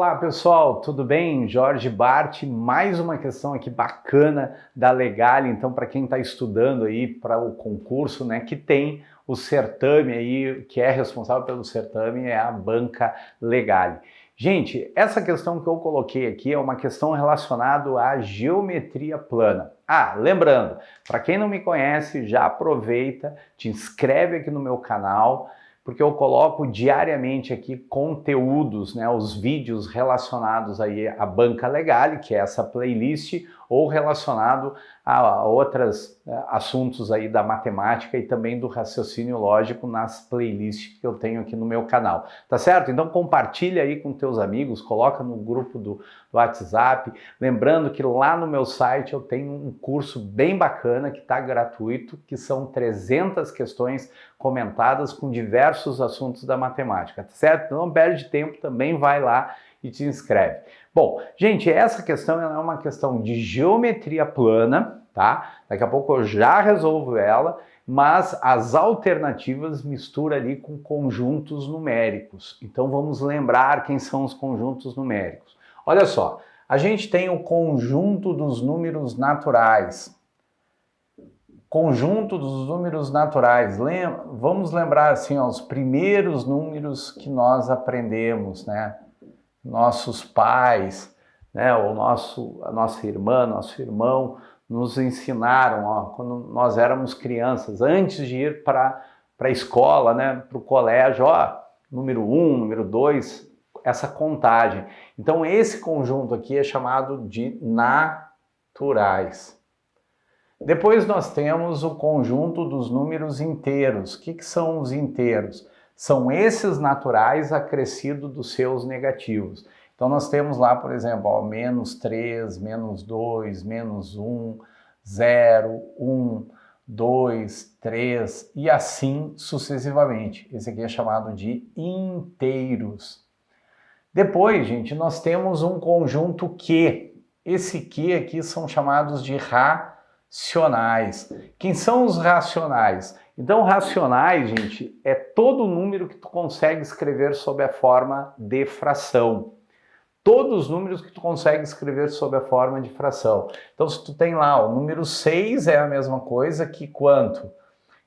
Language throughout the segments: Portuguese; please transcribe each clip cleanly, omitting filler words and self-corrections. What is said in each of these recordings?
Olá pessoal, tudo bem? Jorge Bart, mais uma questão aqui bacana da Legale, então para quem está estudando aí para o concurso, né, que tem o certame aí, que é responsável pelo certame é a Banca Legale. Gente, essa questão que eu coloquei aqui é uma questão relacionada à geometria plana. Lembrando, para quem não me conhece, já aproveita, te inscreve aqui no meu canal, porque eu coloco diariamente aqui conteúdos, né, os vídeos relacionados aí à Banca Legale, que é essa playlist, ou relacionado a outros assuntos aí da matemática e também do raciocínio lógico nas playlists que eu tenho aqui no meu canal, tá certo? Então compartilha aí com teus amigos, coloca no grupo do WhatsApp, lembrando que lá no meu site eu tenho um curso bem bacana que está gratuito, que são 300 questões comentadas com diversos assuntos da matemática, tá certo? Não perde tempo, também vai lá e te inscreve. Bom, gente, essa questão é uma questão de geometria plana, tá? Daqui a pouco eu já resolvo ela, mas as alternativas mistura ali com conjuntos numéricos. Então vamos lembrar quem são os conjuntos numéricos. Olha só, a gente tem o conjunto dos números naturais. Conjunto dos números naturais. Vamos lembrar assim, ó, os primeiros números que nós aprendemos, né? Nossos pais, né, ou a nossa irmã, nosso irmão, nos ensinaram, ó, quando nós éramos crianças, antes de ir para a escola, né, para o colégio, ó, número 1, número 2, essa contagem. Então esse conjunto aqui é chamado de naturais. Depois nós temos o conjunto dos números inteiros. O que são os inteiros? São esses naturais acrescidos dos seus negativos. Então nós temos lá, por exemplo, ó, menos 3, menos 2, menos 1, 0, 1, 2, 3 e assim sucessivamente. Esse aqui é chamado de inteiros. Depois, gente, nós temos um conjunto que. Esse que aqui são chamados de racionais. Quem são os racionais? Então, racionais, gente, é todo número que tu consegue escrever sob a forma de fração. Todos os números que tu consegue escrever sob a forma de fração. Então, se tu tem lá, o número 6 é a mesma coisa que quanto? O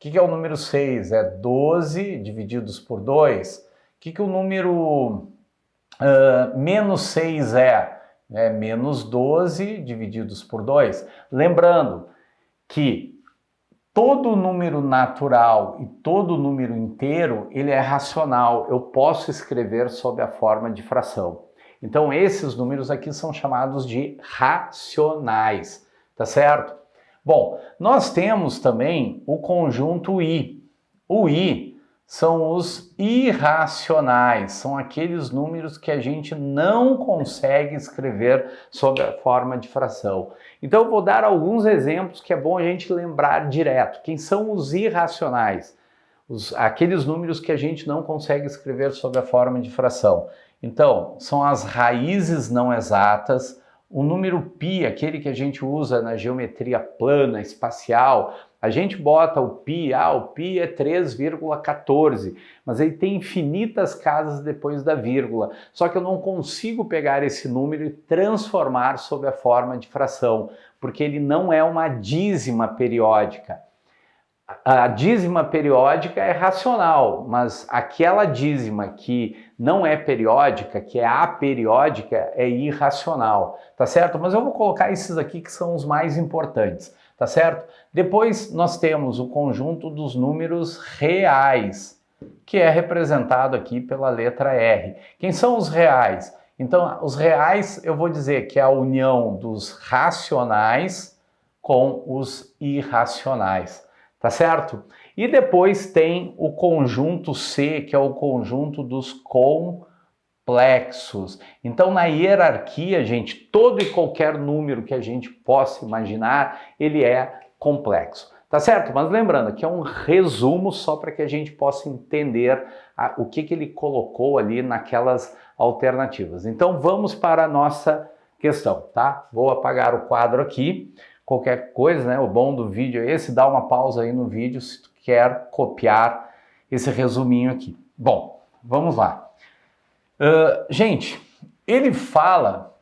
que é o número 6? É 12 divididos por 2. O que o número menos 6 é? É menos 12 divididos por 2. Lembrando que todo número natural e todo número inteiro, ele é racional. Eu posso escrever sob a forma de fração. Então, esses números aqui são chamados de racionais, tá certo? Bom, nós temos também o conjunto I. O I são os irracionais, são aqueles números que a gente não consegue escrever sob a forma de fração. Então eu vou dar alguns exemplos que é bom a gente lembrar direto. Quem são os irracionais? Aqueles números que a gente não consegue escrever sob a forma de fração. Então, são as raízes não exatas, o número π, aquele que a gente usa na geometria plana, espacial, a gente bota o π, o π é 3,14, mas ele tem infinitas casas depois da vírgula, só que eu não consigo pegar esse número e transformar sob a forma de fração, porque ele não é uma dízima periódica. A dízima periódica é racional, mas aquela dízima que não é periódica, que é aperiódica, é irracional, tá certo? Mas eu vou colocar esses aqui que são os mais importantes, tá certo? Depois nós temos o conjunto dos números reais, que é representado aqui pela letra R. Quem são os reais? Então, os reais eu vou dizer que é a união dos racionais com os irracionais. Tá certo? E depois tem o conjunto C, que é o conjunto dos complexos. Então, na hierarquia, gente, todo e qualquer número que a gente possa imaginar, ele é complexo. Tá certo? Mas lembrando que é um resumo só para que a gente possa entender o que ele colocou ali naquelas alternativas. Então, vamos para a nossa questão, tá? Vou apagar o quadro aqui. Qualquer coisa, né? O bom do vídeo é esse, dá uma pausa aí no vídeo se tu quer copiar esse resuminho aqui. Bom, vamos lá. Gente, ele fala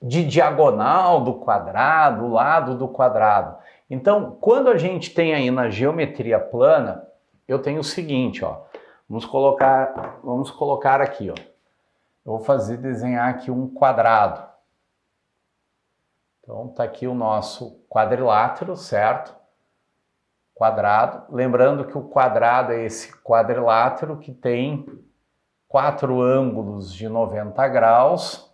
de diagonal do quadrado, lado do quadrado. Então, quando a gente tem aí na geometria plana, eu tenho o seguinte, ó. Vamos colocar aqui, ó. Eu vou desenhar aqui um quadrado. Então, tá aqui o nosso quadrilátero, certo? Quadrado. Lembrando que o quadrado é esse quadrilátero que tem 4 ângulos de 90 graus.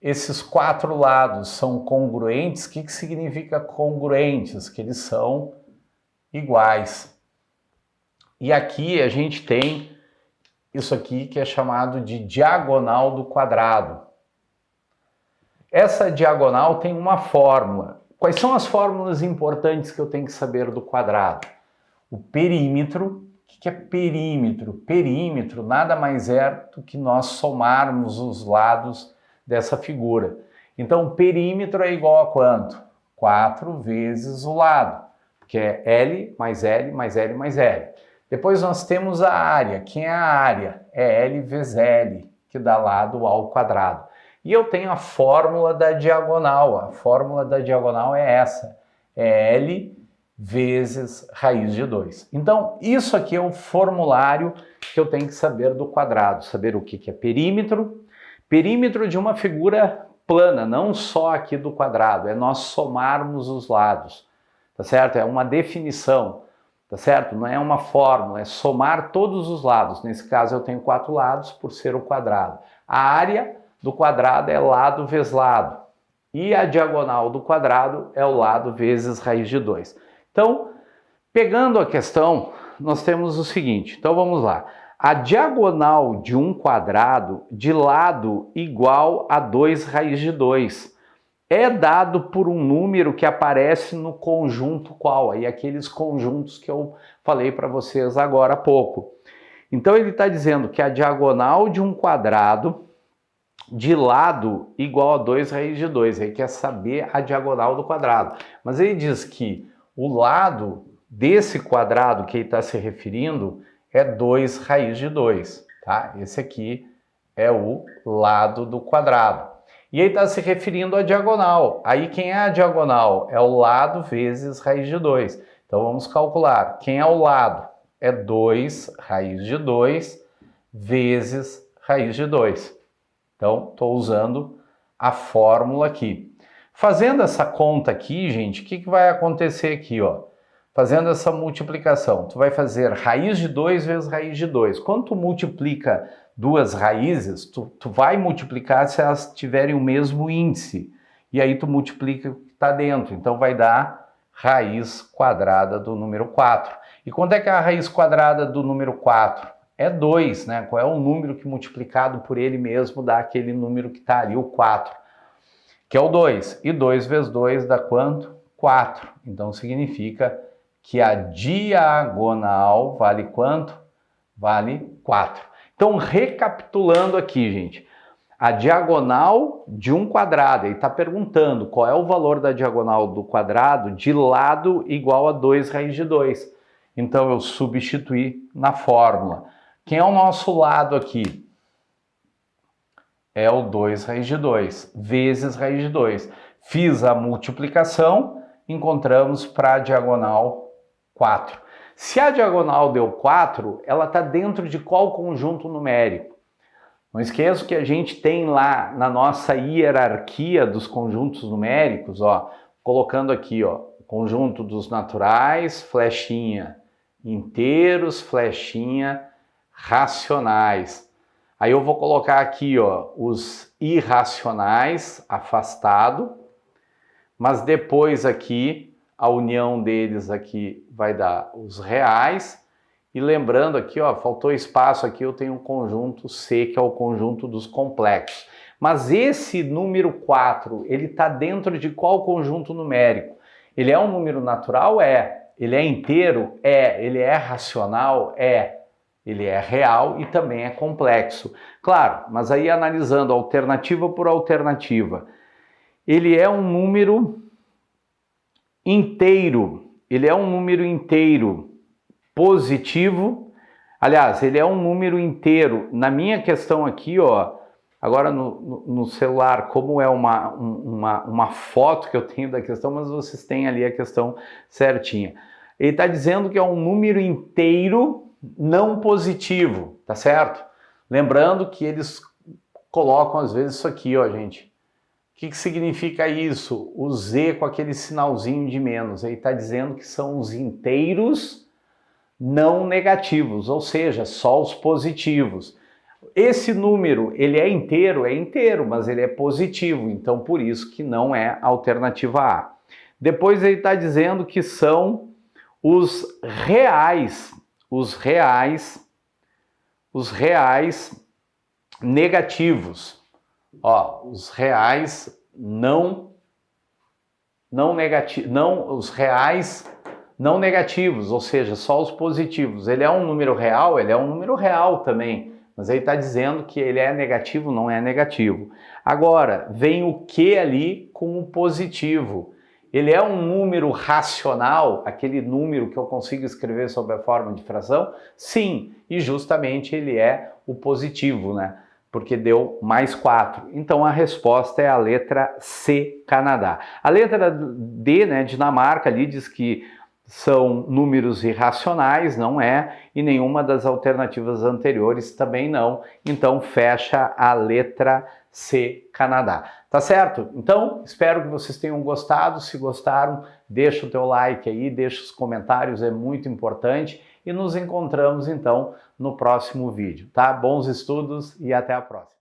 Esses 4 lados são congruentes. O que significa congruentes? Que eles são iguais. E aqui a gente tem isso aqui que é chamado de diagonal do quadrado. Essa diagonal tem uma fórmula. Quais são as fórmulas importantes que eu tenho que saber do quadrado? O perímetro. O que é perímetro? Perímetro nada mais é do que nós somarmos os lados dessa figura. Então, o perímetro é igual a quanto? 4 vezes o lado, que é L mais L mais L mais L. Depois nós temos a área. Quem é a área? É L vezes L, que dá lado ao quadrado. E eu tenho a fórmula da diagonal. A fórmula da diagonal é essa. É L vezes raiz de 2. Então, isso aqui é o formulário que eu tenho que saber do quadrado. Saber o que é perímetro. Perímetro de uma figura plana, não só aqui do quadrado. É nós somarmos os lados. Tá certo? É uma definição. Tá certo? Não é uma fórmula, é somar todos os lados. Nesse caso eu tenho 4 lados por ser o quadrado. A área do quadrado é lado vezes lado. E a diagonal do quadrado é o lado vezes raiz de 2. Então, pegando a questão, nós temos o seguinte. Então vamos lá. A diagonal de um quadrado de lado igual a 2 raiz de 2 é dado por um número que aparece no conjunto qual? Aí aqueles conjuntos que eu falei para vocês agora há pouco. Então ele está dizendo que a diagonal de um quadrado de lado igual a 2 raiz de 2. Ele quer saber a diagonal do quadrado. Mas ele diz que o lado desse quadrado que ele está se referindo é 2 raiz de 2. Tá? Esse aqui é o lado do quadrado. E ele está se referindo à diagonal. Aí quem é a diagonal? É o lado vezes raiz de 2. Então vamos calcular. Quem é o lado? É 2 raiz de 2 vezes raiz de 2. Então estou usando a fórmula aqui. Fazendo essa conta aqui, gente, o que vai acontecer aqui? Ó? Fazendo essa multiplicação, tu vai fazer raiz de 2 vezes raiz de 2. Quando tu multiplica duas raízes, tu vai multiplicar se elas tiverem o mesmo índice. E aí tu multiplica o que está dentro. Então vai dar raiz quadrada do número 4. E quanto é que é a raiz quadrada do número 4? É 2, né? Qual é o número que multiplicado por ele mesmo dá aquele número que está ali, o 4, que é o 2. E 2 vezes 2 dá quanto? 4. Então significa que a diagonal vale quanto? Vale 4. Então, recapitulando aqui, gente, a diagonal de um quadrado, ele está perguntando qual é o valor da diagonal do quadrado de lado igual a 2 raiz de 2. Então, eu substituí na fórmula. Quem é o nosso lado aqui? É o 2 raiz de 2, vezes raiz de 2. Fiz a multiplicação, encontramos para a diagonal 4. Se a diagonal deu 4, ela está dentro de qual conjunto numérico? Não esqueça que a gente tem lá na nossa hierarquia dos conjuntos numéricos, ó, colocando aqui, ó, conjunto dos naturais, flechinha, inteiros, flechinha, racionais. Aí eu vou colocar aqui, ó, os irracionais, afastado, mas depois aqui a união deles aqui vai dar os reais. E lembrando aqui, ó, faltou espaço aqui, eu tenho um conjunto C, que é o conjunto dos complexos. Mas esse número 4, ele está dentro de qual conjunto numérico? Ele é um número natural? É. Ele é inteiro? É. Ele é racional? É. Ele é real e também é complexo. Claro, mas aí analisando alternativa por alternativa, ele é um número inteiro. Ele é um número inteiro positivo. Aliás, ele é um número inteiro. Na minha questão aqui, ó, Agora no celular, como é uma foto que eu tenho da questão, mas vocês têm ali a questão certinha. Ele está dizendo que é um número inteiro não positivo, tá certo? Lembrando que eles colocam às vezes isso aqui, ó, gente. O que significa isso? O Z com aquele sinalzinho de menos. Ele está dizendo que são os inteiros não negativos, ou seja, só os positivos. Esse número, ele é inteiro, mas ele é positivo, então por isso que não é a alternativa A. Depois ele está dizendo que são os reais negativos. Ó, os reais os reais não negativos, ou seja, só os positivos. Ele é um número real? Ele é um número real também, mas ele está dizendo que ele é negativo, não é negativo. Agora, vem o que ali com o positivo. Ele é um número racional, aquele número que eu consigo escrever sob a forma de fração? Sim, e justamente ele é o positivo, né? Porque deu mais 4. Então a resposta é a letra C, Canadá. A letra D, né, Dinamarca, ali diz que são números irracionais, não é, e nenhuma das alternativas anteriores também não. Então fecha a letra C, Canadá. Tá certo? Então, espero que vocês tenham gostado. Se gostaram, deixa o teu like aí, deixa os comentários, é muito importante. E nos encontramos, então, no próximo vídeo, tá? Bons estudos e até a próxima.